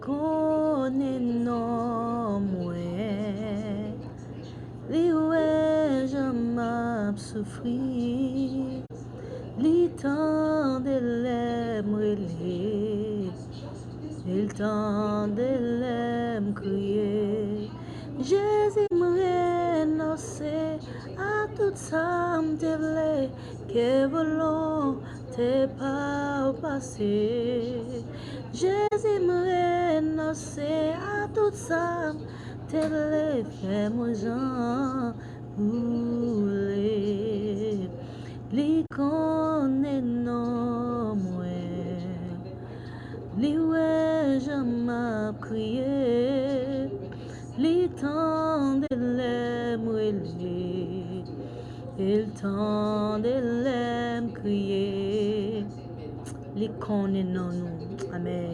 konnen mwen, li wè jan m'ap soufri, li tande lem rele, il tande lem kriye. Jezi mwen renonse à tout ça m'te vle, que volonté pa ou passé. Jezi mwen renonse à tout ça m'te vle, fais moi jan voule. Li konnen mwen, li wè jan m'ap kriye, li tande lem rele, il tande lem kriye. Li konnen nou. Amen.